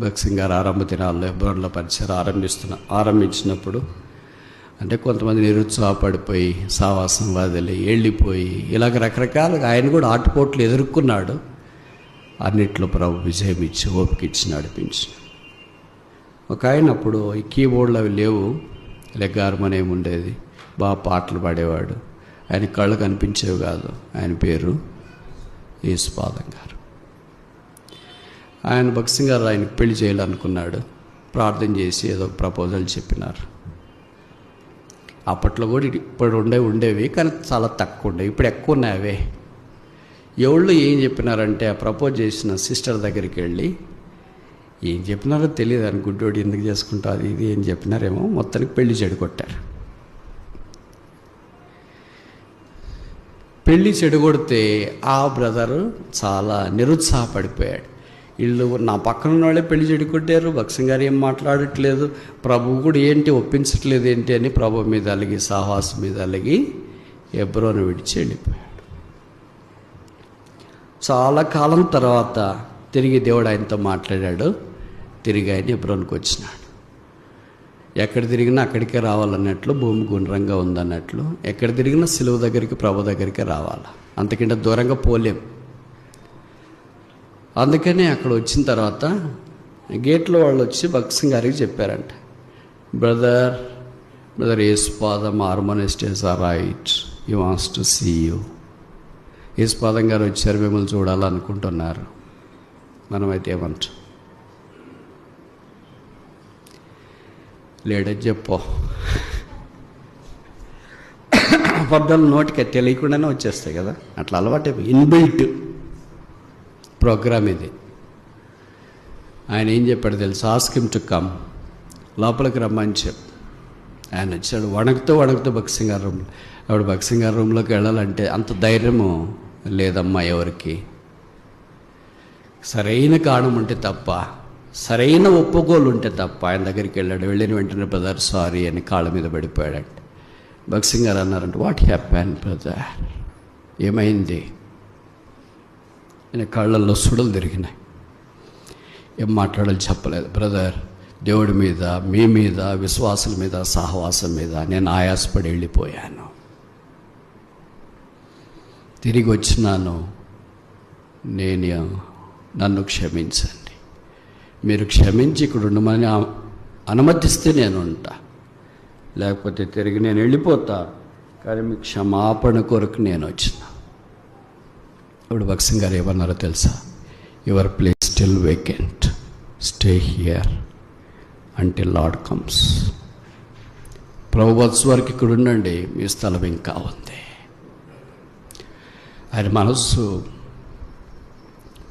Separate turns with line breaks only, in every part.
భక్సింగ్ గారు ఆరంభ దినాల్లో హెబ్రోన్లో పరిచయం ఆరంభించినప్పుడు అంటే కొంతమంది నిరుత్సాహపడిపోయి సావాసం వదిలి వెళ్ళిపోయి ఇలాగ రకరకాలుగా ఆయన కూడా ఆటుపోట్లు ఎదుర్కొన్నాడు. అన్నిట్లో ప్రభు విజయం ఇచ్చి ఓపిక ఇచ్చి నడిపించి ఒక ఆయన అప్పుడు ఈ కీబోర్డులు అవి లేవు, లెగ్గారమనేమి ఉండేది, బాగా పాటలు పాడేవాడు. ఆయన కళ్ళు కనిపించేవి కాదు. ఆయన పేరు యేసుపాదం గారు. ఆయన భక్సింగ్ గారు ఆయనకు పెళ్లి చేయాలనుకున్నాడు. ప్రార్థన చేసి ఏదో ఒక ప్రపోజల్ చెప్పినారు. అప్పట్లో కూడా ఇప్పుడు ఉండేవి కానీ చాలా తక్కువ ఉండేవి, ఇప్పుడు ఎక్కువ ఉన్నాయి అవే. ఎవళ్ళు ఏం చెప్పినారంటే ఆ ప్రపోజ్ చేసిన సిస్టర్ దగ్గరికి వెళ్ళి ఏం చెప్పినారో తెలియదు, అని గుడ్డోడు ఎందుకు చేసుకుంటా అది ఇది ఏం చెప్పినారేమో, మొత్తానికి పెళ్లి చెడగొట్టారు. పెళ్ళి చెడగొడితే ఆ బ్రదరు చాలా నిరుత్సాహపడిపోయాడు. వీళ్ళు నా పక్కన ఉన్న వాళ్ళే పెళ్లి చెడగొట్టారు, భక్సింగ్ గారు ఏం మాట్లాడట్లేదు, ప్రభువు కూడా ఏంటి ఒప్పించట్లేదు ఏంటి అని ప్రభు మీద అలిగి సాహసం మీద అలిగి హెబ్రోను విడిచి వెళ్ళిపోయాడు. చాలా కాలం తర్వాత తిరిగి దేవుడు ఆయనతో మాట్లాడాడు. తిరిగి ఆయన హెబ్రోనుకు వచ్చినాడు. ఎక్కడ తిరిగినా అక్కడికే రావాలన్నట్లు, భూమి గుండ్రంగా ఉందన్నట్లు, ఎక్కడ తిరిగినా సిలువ దగ్గరికి ప్రభు దగ్గరికి రావాలి, అంతకంటే దూరంగా పోలేం. అందుకనే అక్కడ వచ్చిన తర్వాత గేట్లో వాళ్ళు వచ్చి భక్సింగ్ గారికి చెప్పారంట, బ్రదర్ యేసుపాదం హార్మోనిస్టర్స్ are right, you wants to see you. Yesupadam గారు వచ్చారు, మిమ్మల్ని చూడాలనుకుంటున్నారు. మనమైతే ఏమంటాం, లేడని చెప్పో. అబద్ధాలు నోటికి తెలియకుండానే వచ్చేస్తాయి కదా, అట్లా అలవాటు ఇన్బిల్ట్ ప్రోగ్రామ్ ఇది. ఆయన ఏం చెప్పాడు తెలుసు, ఆస్క్ హిమ్ టు కమ్, లోపలికి రమ్మని చెప్పు. ఆయన వచ్చాడు వణుకుతూ భక్సింగ్ గారి రూమ్లో. అప్పుడు భక్సింగ్ గారి రూమ్లోకి వెళ్ళాలంటే అంత ధైర్యము లేదమ్మా ఎవరికి. సరైన కారణం ఉంటే తప్ప, సరైన ఒప్పుకోలు ఉంటే తప్ప ఆయన దగ్గరికి వెళ్ళాడు. వెళ్ళిన వెంటనే బ్రదర్ సారీ అని కాళ్ళ మీద పడిపోయాడంటే భక్సింగ్ గారు అన్నారంటే, వాట్ హ్యాపెన్ బ్రదర్, ఏమైంది? ఆయన కాళ్ళల్లో సుడలు తిరిగినాయి. ఏం మాట్లాడాలి చెప్పలేదు. బ్రదర్, దేవుడి మీద, మీ మీద, విశ్వాసుల మీద, సహవాసం మీద నేను ఆయాసపడి వెళ్ళిపోయాను, తిరిగి వచ్చినాను, నన్ను క్షమించండి. మీరు క్షమించి ఇక్కడ ఉండమని అనుమతిస్తే నేను ఉంటా, లేకపోతే తిరిగి నేను వెళ్ళిపోతా, కానీ మీ క్షమాపణ కొరకు నేను వచ్చిన. ఇప్పుడు భక్సింగ్ గారు ఏమన్నారో తెలుసా, your place still vacant, stay here until Lord comes. ప్రభు వచ్చే వరకు ఇక్కడ ఉండండి, మీ స్థలం ఇంకా ఉంది. ఆయన మనస్సు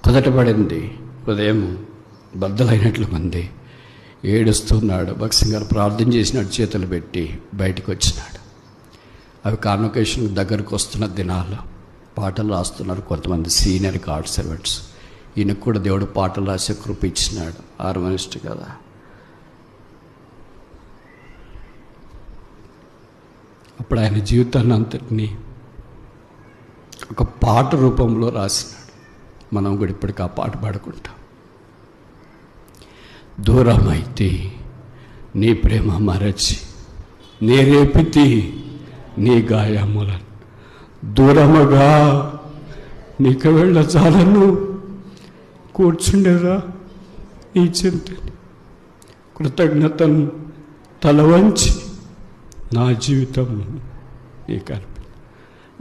కుదటపడింది, ఉదయం బద్దలైనట్లు ఉంది, ఏడుస్తున్నాడు. భక్సింగ్ గారు ప్రార్థన చేసినట్టు చేతులు పెట్టి బయటకు వచ్చినాడు. అవి కాన్వకేషన్ దగ్గరకు వస్తున్న దినాలు, పాటలు రాస్తున్నారు కొంతమంది సీనియర్ గాడ్ సర్వెంట్స్. ఈయనకు కూడా దేవుడు పాటలు రాసే కృప ఇచ్చినాడు, హార్మోనిస్ట్ కదా. అప్పుడు ఆయన జీవితాన్ని అంతటినీ ఒక పాట రూపంలో రాసినాడు. మనం కూడా ఇప్పటికీ ఆ పాట పాడుకుంటాం. దూరమైతే నీ ప్రేమ మరచి, నీ రేపితి నీ గాయములను, దూరముగా నీకు వెళ్ళ చాలను, కూర్చుండేదా నీ చింతని, కృతజ్ఞతను తల వంచి నా జీవితం నీకు అర్పణ.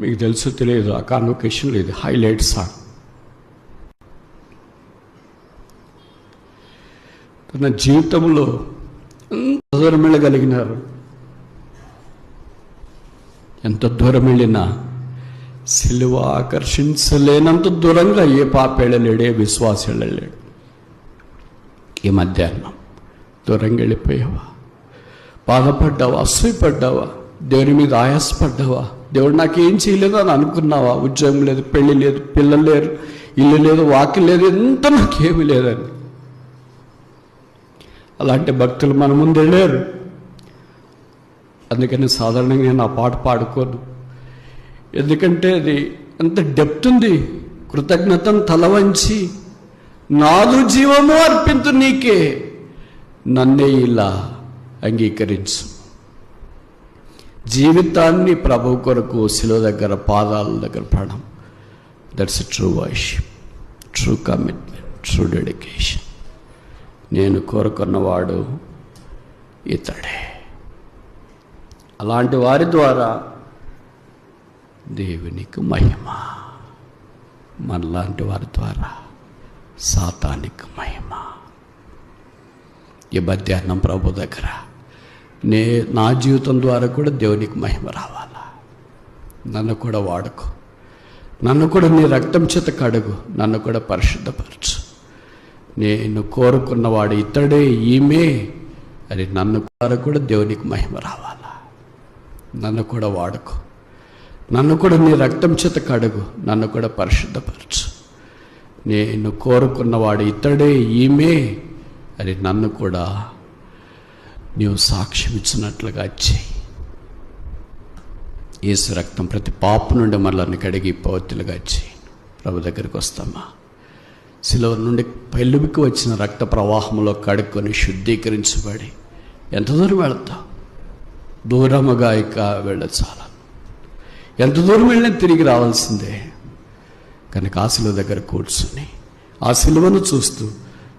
మీకు తెలుసు తెలియదు, ఆ కాన్వకేషన్లో ఇది హైలైట్ సాంగ్. తన జీవితంలో ఎంత దూరం వెళ్ళగలిగినారు, ఎంత దూరం వెళ్ళినా సిలువ ఆకర్షించలేనంత దూరంగా ఏ పాప వెళ్ళలేడు, ఏ విశ్వాసం వెళ్ళలేడు. ఈ మధ్యాహ్నం దూరంగా వెళ్ళిపోయావా? బాధపడ్డావా? అసూయపడ్డావా? దేవుని మీద ఆయాసపడ్డావా? దేవుడు నాకేం చేయలేదు అని అనుకున్నావా? ఉద్యోగం లేదు, పెళ్ళి లేదు, పిల్లలు లేరు, ఇల్లు లేదు, వాకిలు లేదు, ఎంత నాకేమీ లేదని. అలాంటి భక్తులు మన ముందు వెళ్ళారు. అందుకని సాధారణంగా నేను ఆ పాట పాడుకోను, ఎందుకంటే అది ఎంత డెప్త్ ఉంది. కృతజ్ఞతను తల వంచి నాదు జీవము అర్పింతు నీకే, నన్నే ఇలా అంగీకరించు. జీవితాన్ని ప్రభు కొరకు శిలువ దగ్గర పాదాల దగ్గర పడడం, that's a true worship, true commitment, true dedication. నేను కోరుకున్నవాడు ఇతడే. అలాంటి వారి ద్వారా దేవునికి మహిమ, మనలాంటి వారి ద్వారా సాతానికి మహిమ. ఈ మధ్యాహ్నం ప్రభు దగ్గర నా జీవితం ద్వారా కూడా దేవునికి మహిమ రావాలా. నన్ను కూడా వాడుకో, నన్ను కూడా నీ రక్తం చేత కడుగు, నన్ను కూడా పరిశుద్ధపరచు. నేను కోరుకున్నవాడు ఇతడే, ఈమె అని నన్ను కూడా దేవునికి మహిమ రావాలా. నన్ను కూడా వాడుకో, నన్ను కూడా నీ రక్తం చేత కడుగు, నన్ను కూడా పరిశుద్ధపరచు. నేను కోరుకున్నవాడు ఇతడే, ఈమె అని నన్ను కూడా నీవు సాక్ష్యం ఇచ్చినట్లుగా చెయ్యి. యేసు రక్తం ప్రతి పాప నుండి మనల్ని కడిగి పవిత్రులుగా చెయ్యి. ప్రభు దగ్గరికి వస్తామా? శిలువ నుండి పెళ్ళికి వచ్చిన రక్త ప్రవాహంలో కడుక్కొని శుద్ధీకరించబడి ఎంత దూరం వెళతావు? దూరముగా ఇక వెళ్ళచాల. ఎంత దూరం వెళ్ళినా తిరిగి రావాల్సిందే. కనుక ఆ శిలువ దగ్గర కూర్చుని ఆ శిలువను చూస్తూ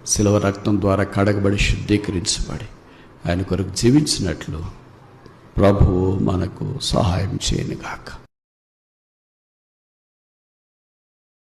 శిలువ రక్తం ద్వారా కడగబడి శుద్ధీకరించబడి ఆయన కొరకు జీవించినట్లు ప్రభువు మనకు సహాయం చేయనుగాక.